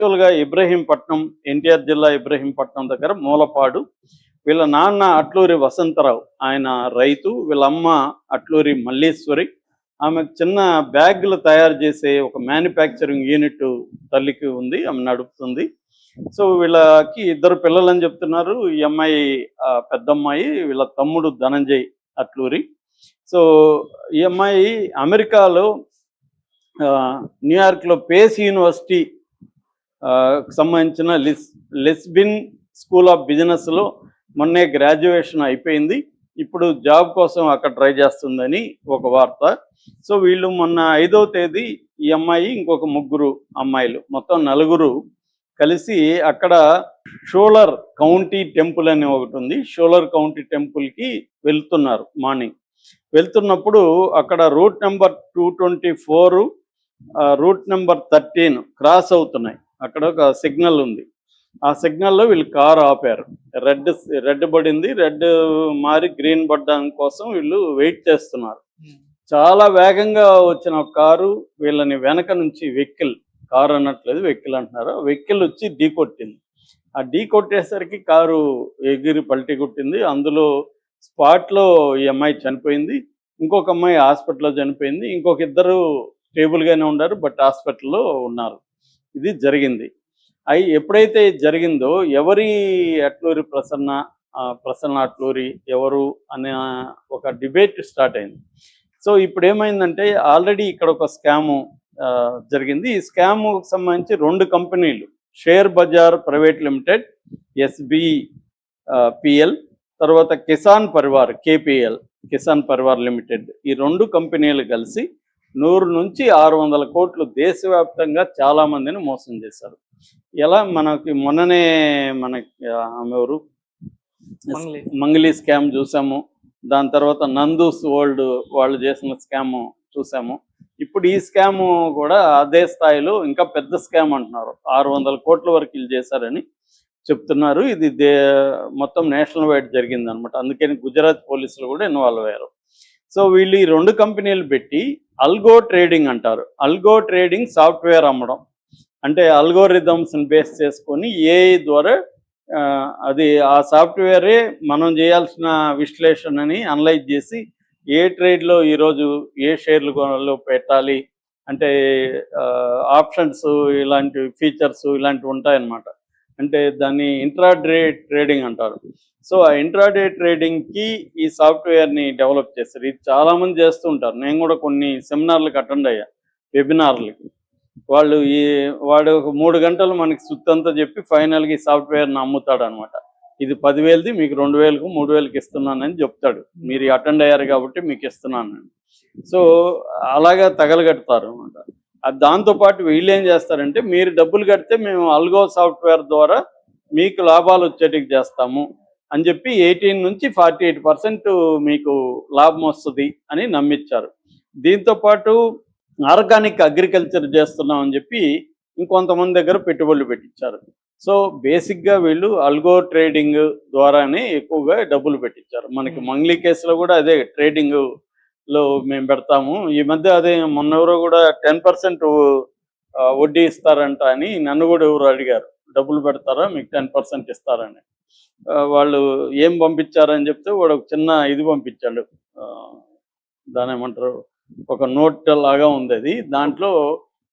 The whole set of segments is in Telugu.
యాక్చువల్‌గా ఇబ్రహీంపట్నం, ఎన్టీఆర్ జిల్లా ఇబ్రహీంపట్నం దగ్గర మూలపాడు. వీళ్ళ నాన్న అట్లూరి వసంతరావు. ఆయన రైతు. వీళ్ళమ్మ అట్లూరి మల్లీశ్వరి. ఆమె చిన్న బ్యాగులు తయారు చేసే ఒక మ్యానుఫ్యాక్చరింగ్ యూనిట్ తల్లికి ఉంది. ఆమె నడుపుతుంది. సో, వీళ్ళకి ఇద్దరు పిల్లలని చెప్తున్నారు. ఈ అమ్మాయి పెద్దమ్మాయి. వీళ్ళ తమ్ముడు ధనంజయ్ అట్లూరి. సో, ఈ అమ్మాయి అమెరికాలో న్యూయార్క్‌లో పేస్ యూనివర్సిటీ సంబంధించిన లిస్బిన్ స్కూల్ ఆఫ్ బిజినెస్లో మొన్నే గ్రాడ్యుయేషన్ అయిపోయింది. ఇప్పుడు జాబ్ కోసం అక్కడ ట్రై చేస్తుందని ఒక వార్త. సో వీళ్ళు మొన్న 5వ తేదీ ఈ అమ్మాయి ఇంకొక ముగ్గురు అమ్మాయిలు మొత్తం నలుగురు కలిసి అక్కడ షోలర్ కౌంటీ టెంపుల్ అని ఒకటి ఉంది. షోలర్ కౌంటీ టెంపుల్కి వెళ్తున్నారు మార్నింగ్. వెళ్తున్నప్పుడు అక్కడ route number 224 route number 13 cross అవుతున్నాయి. అక్కడ ఒక సిగ్నల్ ఉంది. ఆ సిగ్నల్లో వీళ్ళు కారు ఆపారు. రెడ్ పడింది. రెడ్ మారి గ్రీన్ పడ్డానికి కోసం వీళ్ళు వెయిట్ చేస్తున్నారు. చాలా వేగంగా వచ్చిన కారు వీళ్ళని వెనక నుంచి కారు అనట్లేదు, వెహికల్ అంటున్నారు. వెహికల్ వచ్చి ఢీ కొట్టింది. ఆ ఢీ కొట్టేసరికి కారు ఎగిరి పల్టీ కొట్టింది. అందులో స్పాట్లో ఈ అమ్మాయి చనిపోయింది. ఇంకొక అమ్మాయి హాస్పిటల్లో చనిపోయింది. ఇంకొక ఇద్దరు స్టేబుల్గానే ఉన్నారు, బట్ హాస్పిటల్లో ఉన్నారు. ఇది జరిగింది. ఎప్పుడైతే జరిగిందో ఎవరి అట్లూరి ప్రసన్న అట్లూరి ఎవరు అనే ఒక డిబేట్ స్టార్ట్ అయింది. సో ఇప్పుడు ఏమైందంటే ఆల్రెడీ ఇక్కడ ఒక స్కాము జరిగింది. ఈ స్కాముకు సంబంధించి 2 కంపెనీలు, share Bazaar private limited SBPL, తర్వాత కిసాన్ పరివార్ KPL కిసాన్ పరివార్ లిమిటెడ్, ఈ 2 కంపెనీలు కలిసి 100 నుంచి 600 కోట్లు దేశవ్యాప్తంగా చాలామందిని మోసం చేశారు. ఎలా మనకి మొన్ననే ఎవరు మంగ్లీ స్కామ్ చూసాము. దాని తర్వాత నందూస్ వరల్డ్ వాళ్ళు చేసిన స్కామ్ చూసాము. ఇప్పుడు ఈ స్కామ్ కూడా అదే స్థాయిలో ఇంకా పెద్ద స్కామ్ అంటున్నారు. 600 కోట్ల వరకు వీళ్ళు చేశారని చెప్తున్నారు. ఇది మొత్తం నేషనల్ వైడ్ జరిగిందనమాట. అందుకని గుజరాత్ పోలీసులు కూడా ఇన్వాల్వ్ అయ్యారు. సో వీళ్ళు ఈ 2 కంపెనీలు పెట్టి అల్గో ట్రేడింగ్ అంటారు. అల్గో ట్రేడింగ్ సాఫ్ట్వేర్ అమ్మడం. అంటే అల్గోరిథమ్స్ని బేస్ చేసుకొని AI ద్వారా అది ఆ సాఫ్ట్వేరే మనం చేయాల్సిన విశ్లేషణని అనలైజ్ చేసి ఏ ట్రేడ్లో ఈరోజు ఏ షేర్లు పెట్టాలి అంటే ఆప్షన్స్ ఇలాంటి ఫీచర్స్ ఇలాంటివి ఉంటాయన్నమాట. అంటే దాన్ని ఇంట్రాడే ట్రేడింగ్ అంటారు. సో ఆ ఇంట్రాడే ట్రేడింగ్కి ఈ సాఫ్ట్వేర్ని డెవలప్ చేస్తారు. ఇది చాలామంది చేస్తూ ఉంటారు. నేను కూడా కొన్ని సెమినార్లకు అటెండ్ అయ్యా, వెబినార్లకి. వాడు ఒక 3 గంటలు మనకి సుత్తంతా చెప్పి ఫైనల్గా ఈ సాఫ్ట్వేర్ని అమ్ముతాడు అనమాట. ఇది 10,000ది మీకు 2,000కు 3,000కి ఇస్తున్నానని చెప్తాడు. మీరు అటెండ్ అయ్యారు కాబట్టి మీకు ఇస్తున్నాను. సో అలాగా తగలగడతారు అనమాట. దాంతోపాటు వీళ్ళు ఏం చేస్తారంటే మీరు డబ్బులు కడితే మేము అల్గో సాఫ్ట్వేర్ ద్వారా మీకు లాభాలు వచ్చేటికి చేస్తాము అని చెప్పి 18 నుంచి 48% మీకు లాభం వస్తుంది అని నమ్మించారు. దీంతోపాటు ఆర్గానిక్ అగ్రికల్చర్ చేస్తున్నాం అని చెప్పి ఇంకొంతమంది దగ్గర పెట్టుబడులు పెట్టించారు. సో బేసిక్గా వీళ్ళు అల్గో ట్రేడింగ్ ద్వారానే ఎక్కువగా డబ్బులు పెట్టించారు. మనకి మంగ్లీ కేసులో కూడా అదే ట్రేడింగ్లో మేము పెడతాము. ఈ మధ్య అదే మొన్నెవరో కూడా 10% వడ్డీ ఇస్తారంట అని నన్ను కూడా ఎవరు అడిగారు, డబ్బులు పెడతారా మీకు 10% ఇస్తారని. వాళ్ళు ఏం పంపించారని చెప్తే వాడు ఒక చిన్న ఇది పంపించాడు. దాని ఏమంటారు, ఒక నోట్ లాగా ఉంది. అది దాంట్లో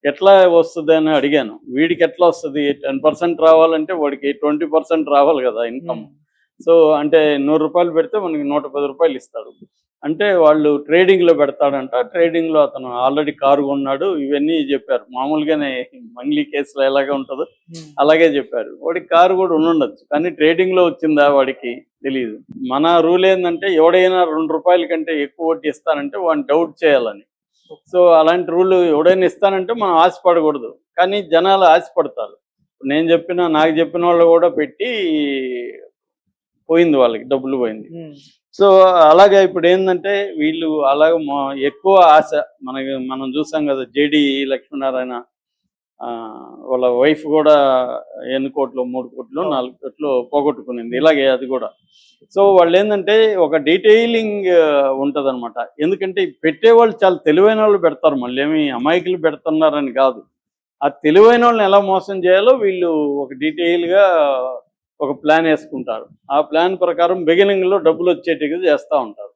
ఎట్లా వస్తుంది అని అడిగాను. వీడికి ఎట్లా వస్తుంది, 10% రావాలంటే వాడికి 20% రావాలి కదా ఇన్కమ్. సో అంటే 100 రూపాయలు పెడితే మనకి 110 రూపాయలు ఇస్తాడు. అంటే వాళ్ళు ట్రేడింగ్లో పెడతాడంట. ట్రేడింగ్లో అతను ఆల్రెడీ కారు కొన్నాడు. ఇవన్నీ చెప్పారు. మామూలుగానే మంగ్లీ కేసులో ఎలాగే ఉంటుందో అలాగే చెప్పారు. వాడికి కారు కూడా ఉండొచ్చు, కానీ ట్రేడింగ్లో వచ్చిందా వాడికి తెలియదు. మన రూల్ ఏంటంటే ఎవడైనా 2 రూపాయల కంటే ఎక్కువ వడ్డీ ఇస్తానంటే వాడిని డౌట్ చేయాలని. సో అలాంటి రూల్ ఎవడైనా ఇస్తానంటే మనం ఆశపడకూడదు, కానీ జనాలు ఆశపడతారు. నాకు చెప్పిన వాళ్ళు కూడా పెట్టి పోయింది, వాళ్ళకి డబ్బులు పోయింది. సో అలాగే ఇప్పుడు ఏంటంటే వీళ్ళు అలాగ ఎక్కువ ఆశ మనం చూసాం కదా, JD లక్ష్మీనారాయణ వాళ్ళ వైఫ్ కూడా ఎన్ని కోట్లు, 3 కోట్లు 4 కోట్లు పోగొట్టుకునింది. ఇలాగే అది కూడా. సో వాళ్ళు ఏంటంటే ఒక డీటెయిలింగ్ ఉంటుంది అనమాట. ఎందుకంటే పెట్టేవాళ్ళు చాలా తెలివైన వాళ్ళు పెడతారు, మళ్ళీ ఏమి అమాయకులు పెడుతున్నారని కాదు. ఆ తెలివైన వాళ్ళని ఎలా మోసం చేయాలో వీళ్ళు ఒక డీటెయిల్గా ఒక ప్లాన్ వేసుకుంటారు. ఆ ప్లాన్ ప్రకారం బిగినింగ్లో డబ్బులు వచ్చేట్టుగా చేస్తూ ఉంటారు.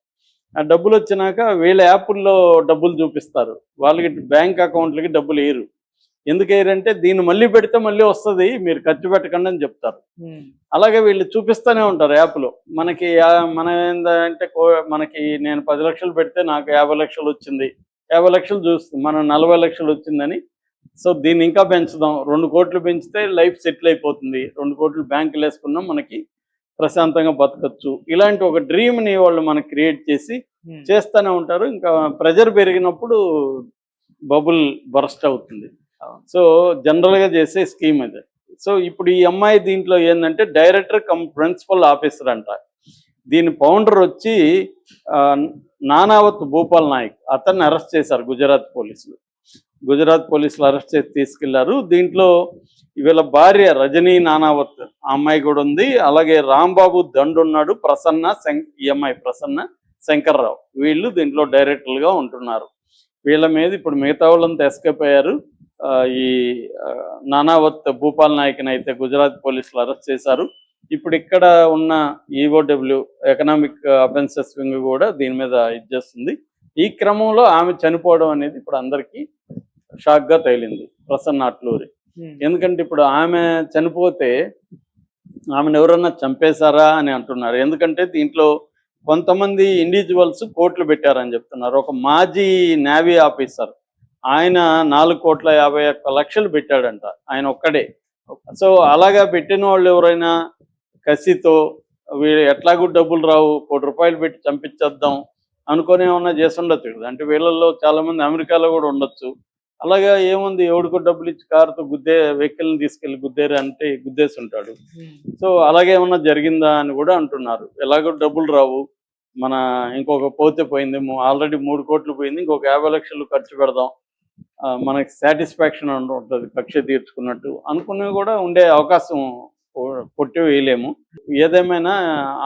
ఆ డబ్బులు వచ్చినాక వీళ్ళ యాప్ల్లో డబ్బులు చూపిస్తారు. వాళ్ళకి బ్యాంక్ అకౌంట్లకి డబ్బులు వేయరు. ఎందుకు వేయరంటే దీన్ని మళ్ళీ పెడితే మళ్ళీ వస్తుంది, మీరు ఖర్చు పెట్టకండి అని చెప్తారు. అలాగే వీళ్ళు చూపిస్తూనే ఉంటారు యాప్లో. మనకి మన ఏంటంటే మనకి నేను 10 లక్షలు పెడితే నాకు 50 లక్షలు వచ్చింది, 50 లక్షలు చూస్తుంది, మనం 40 లక్షలు వచ్చిందని. సో దీన్ని ఇంకా పెంచుదాం, 2 కోట్లు పెంచితే లైఫ్ సెటిల్ అయిపోతుంది, 2 కోట్లు బ్యాంకులు వేసుకున్నాం, మనకి ప్రశాంతంగా బతకచ్చు. ఇలాంటి ఒక డ్రీమ్ని వాళ్ళు మనకి క్రియేట్ చేసి చేస్తూనే ఉంటారు. ఇంకా ప్రెజర్ పెరిగినప్పుడు బబుల్ బర్స్ట్ అవుతుంది. సో జనరల్గా చేసే స్కీమ్ అది. సో ఇప్పుడు ఈ అమ్మాయి దీంట్లో ఏంటంటే డైరెక్టర్ కమ్ ప్రిన్సిపల్ ఆఫీసర్ అంట. దీని ఫౌండర్ వచ్చి నానావత్ భూపాల్ నాయక్, అతన్ని అరెస్ట్ చేశారు గుజరాత్ పోలీసులు అరెస్ట్ చేసి తీసుకెళ్లారు. దీంట్లో వీళ్ళ భార్య రజనీ నానావత్ ఆ అమ్మాయి కూడా ఉంది. అలాగే రాంబాబు దండు ఉన్నాడు, ఈ అమ్మాయి ప్రసన్న శంకర్రావు, వీళ్ళు దీంట్లో డైరెక్టర్లుగా ఉంటున్నారు. వీళ్ళ మీద ఇప్పుడు మిగతా వాళ్ళంతా ఎస్కేప్ అయ్యారు. ఈ నానావత్ భూపాల్ నాయక్ని అయితే గుజరాత్ పోలీసులు అరెస్ట్ చేశారు. ఇప్పుడు ఇక్కడ ఉన్న ఈఓడబ్ల్యూ ఎకనామిక్ అఫెన్సెస్ వింగ్ కూడా దీని మీద ఇచ్చేస్తుంది. ఈ క్రమంలో ఆమె చనిపోవడం అనేది ఇప్పుడు అందరికీ షాక్గా తగిలింది, ప్రసన్న అట్లూరి. ఎందుకంటే ఇప్పుడు ఆమె చనిపోతే ఆమెను ఎవరన్నా చంపేశారా అని అంటున్నారు. ఎందుకంటే దీంట్లో కొంతమంది ఇండివిజువల్స్ కోట్లు పెట్టారని చెప్తున్నారు. ఒక మాజీ నేవీ ఆఫీసర్ ఆయన 4,51,00,000 పెట్టాడంట, ఆయన ఒక్కడే. సో అలాగా పెట్టిన వాళ్ళు ఎవరైనా కసితో వీళ్ళు ఎట్లాగూ డబ్బులు రావు, ₹1,00,00,000 పెట్టి చంపించేద్దాం అనుకొని ఏమన్నా చేసి ఉండొచ్చు కదా. అంటే వీళ్ళల్లో చాలామంది అమెరికాలో కూడా ఉండొచ్చు. అలాగా ఏముంది, ఎవడికో డబ్బులు ఇచ్చి కారుతో వెహికల్ని తీసుకెళ్ళి గుద్దేరు అంటే గుద్దేసి ఉంటాడు. సో అలాగే ఏమన్నా జరిగిందా అని కూడా అంటున్నారు. ఎలాగో డబ్బులు రావు, మన ఇంకొక పోతే పోయింది, ఆల్రెడీ 3 కోట్లు పోయింది, ఇంకొక 50 లక్షలు ఖర్చు పెడదాం, మనకి సాటిస్ఫాక్షన్ ఉంటుంది కక్ష తీర్చుకున్నట్టు అనుకునేవి కూడా ఉండే అవకాశం కొట్టి వేయలేము. ఏదేమైనా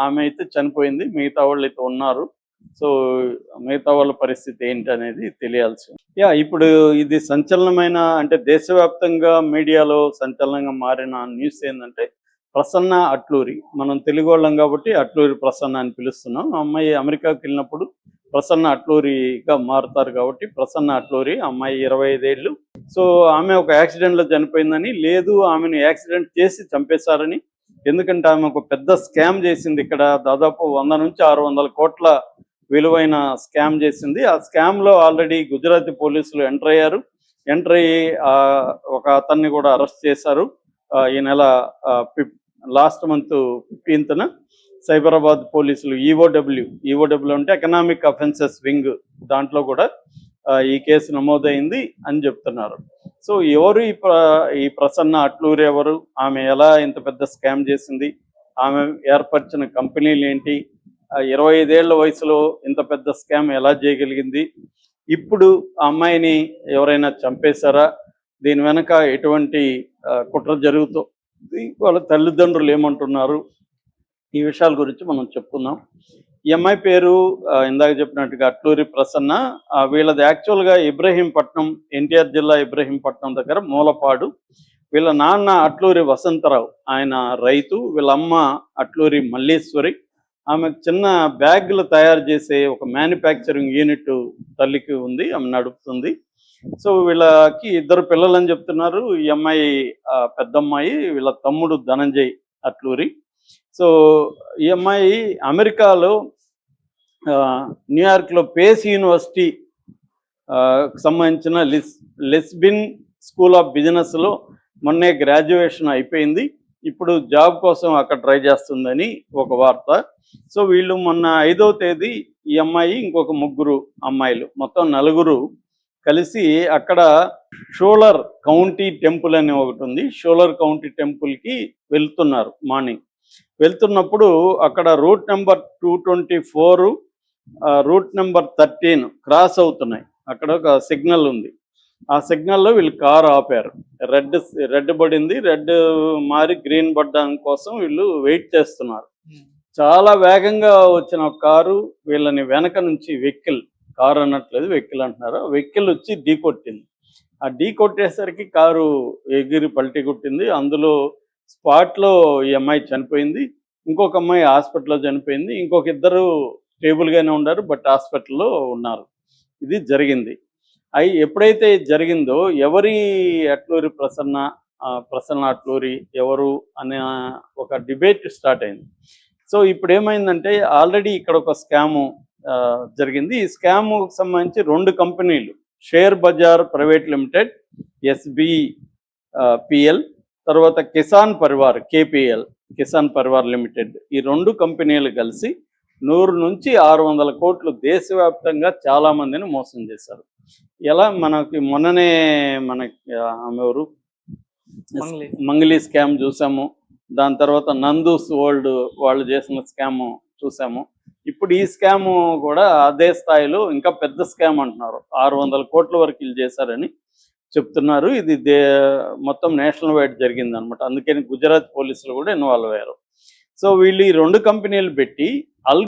ఆమె అయితే చనిపోయింది, మిగతా వాళ్ళు అయితే ఉన్నారు. సో మిగతా వాళ్ళ పరిస్థితి ఏంటి అనేది తెలియాల్సి. ఇప్పుడు ఇది సంచలనమైన, అంటే దేశవ్యాప్తంగా మీడియాలో సంచలనంగా మారిన న్యూస్ ఏంటంటే ప్రసన్న అట్లూరి. మనం తెలుగు వాళ్ళం కాబట్టి అట్లూరి ప్రసన్న అని పిలుస్తున్నాం. అమ్మాయి అమెరికాకి వెళ్ళినప్పుడు ప్రసన్న అట్లూరిగా మారుతారు కాబట్టి ప్రసన్న అట్లూరి. అమ్మాయి 25 ఏళ్ళు. సో ఆమె ఒక యాక్సిడెంట్లో చనిపోయిందని, లేదు ఆమెను యాక్సిడెంట్ చేసి చంపేశారని. ఎందుకంటే ఆమె ఒక పెద్ద స్కామ్ చేసింది. ఇక్కడ దాదాపు 100 నుంచి 600 కోట్ల విలువైన స్కామ్ చేసింది. ఆ స్కామ్లో ఆల్రెడీ గుజరాతీ పోలీసులు ఎంటర్ అయ్యారు. ఎంటర్ అయ్యి ఒక అతన్ని కూడా అరెస్ట్ చేశారు. ఈ నెల లాస్ట్ మంత్ 15న సైబరాబాద్ పోలీసులు ఈఓడబ్ల్యూ అంటే ఎకనామిక్ అఫెన్సెస్ వింగ్, దాంట్లో కూడా ఈ కేసు నమోదైంది అని చెప్తున్నారు. సో ఎవరు ఈ ప్రసన్న అట్లూరి ఎవరు, ఆమె ఎలా ఇంత పెద్ద స్కామ్ చేసింది, ఆమె ఏర్పరిచిన కంపెనీలు ఏంటి, 25 ఏళ్ల వయసులో ఇంత పెద్ద స్కామ్ ఎలా చేయగలిగింది, ఇప్పుడు ఆ అమ్మాయిని ఎవరైనా చంపేశారా, దీని వెనక ఎటువంటి కుట్ర జరుగుతుంది, వాళ్ళ తల్లిదండ్రులు ఏమంటున్నారు, ఈ విషయాల గురించి మనం చెప్పుకుందాం. ఈ అమ్మాయి పేరు ఇందాక చెప్పినట్టుగా అట్లూరి ప్రసన్న. వీళ్ళది యాక్చువల్గా ఇబ్రహీంపట్నం, ఎన్టీఆర్ జిల్లా ఇబ్రహీంపట్నం దగ్గర మూలపాడు. వీళ్ళ నాన్న అట్లూరి వసంతరావు, ఆయన రైతు. వీళ్ళ అమ్మ అట్లూరి మల్లీశ్వరి. ఆమె చిన్న బ్యాగులు తయారు చేసే ఒక మ్యానుఫ్యాక్చరింగ్ యూనిట్ తల్లికి ఉంది, ఆమె నడుపుతుంది. సో వీళ్ళకి 2 పిల్లలు అని చెప్తున్నారు. ఈ అమ్మాయి పెద్దమ్మాయి, వీళ్ళ తమ్ముడు ధనంజయ్ అట్లూరి. సో ఈ అమ్మాయి అమెరికాలో న్యూయార్క్లో పేస్ యూనివర్సిటీ సంబంధించిన లిస్బిన్ స్కూల్ ఆఫ్ బిజినెస్లో మొన్నే గ్రాడ్యుయేషన్ అయిపోయింది. ఇప్పుడు జాబ్ కోసం అక్కడ ట్రై చేస్తుందని ఒక వార్త. సో వీళ్ళు మొన్న 5వ తేదీ ఈ అమ్మాయి ఇంకొక 3 అమ్మాయిలు, మొత్తం 4 కలిసి అక్కడ షోలర్ కౌంటీ టెంపుల్ అని ఒకటి ఉంది, షోలర్ కౌంటీ టెంపుల్కి వెళ్తున్నారు. మార్నింగ్ వెళ్తున్నప్పుడు అక్కడ route number 224, route number 13 cross అవుతున్నాయి. అక్కడ ఒక సిగ్నల్ ఉంది. ఆ సిగ్నల్లో వీళ్ళు కారు ఆపారు. రెడ్ పడింది, రెడ్ మారి గ్రీన్ పడ్డానికి కోసం వీళ్ళు వెయిట్ చేస్తున్నారు. చాలా వేగంగా వచ్చిన కారు వీళ్ళని వెనక నుంచి కారు అనట్లేదు, వెహికల్ అంటున్నారు, వెహికల్ వచ్చి ఢీకొట్టింది. ఆ ఢీ కొట్టేసరికి కారు ఎగిరి పల్టీ కొట్టింది. అందులో స్పాట్‌లో ఈ అమ్మాయి చనిపోయింది. ఇంకొక అమ్మాయి హాస్పిటల్‌లో చనిపోయింది. ఇంకొక ఇద్దరు స్టేబుల్‌గానే ఉన్నారు. బట్ హాస్పిటల్‌లో ఉన్నారు. ఇది జరిగింది. ఎప్పుడైతే ఇది జరిగిందో ఎవరి అట్లూరి ప్రసన్న, ప్రసన్న అట్లూరి ఎవరు అనే ఒక డిబేట్ స్టార్ట్ అయింది. సో ఇప్పుడేమైందంటే ఆల్రెడీ ఇక్కడ ఒక స్కాము జరిగింది. ఈ స్కామ్‌కు సంబంధించి 2 కంపెనీలు షేర్ బజార్ ప్రైవేట్ లిమిటెడ్ ఎస్‌బిపిఎల్, తర్వాత కిసాన్ పరివార్ కేపీఎల్, కిసాన్ పరివార్ లిమిటెడ్, ఈ 2 కంపెనీలు కలిసి 100-600 కోట్లు దేశవ్యాప్తంగా చాలా మందిని మోసం చేశారు. ఎలా మనకి మొన్ననే మనకి ఆమె ఎవరు మంగ్లీ స్కామ్ చూసాము. దాని తర్వాత నందూస్ వరల్డ్ వాళ్ళు చేసిన స్కామ్ చూసాము. ఇప్పుడు ఈ స్కామ్ కూడా అదే స్థాయిలో ఇంకా పెద్ద స్కామ్ అంటున్నారు. 600 కోట్ల వరకు వీళ్ళు చేశారని చెప్తున్నారు. ఇది మొత్తం నేషనల్ వైడ్ జరిగిందనమాట. అందుకని గుజరాత్ పోలీసులు కూడా ఇన్వాల్వ్ అయ్యారు. సో వీళ్ళు ఈ 2 కంపెనీలు పెట్టి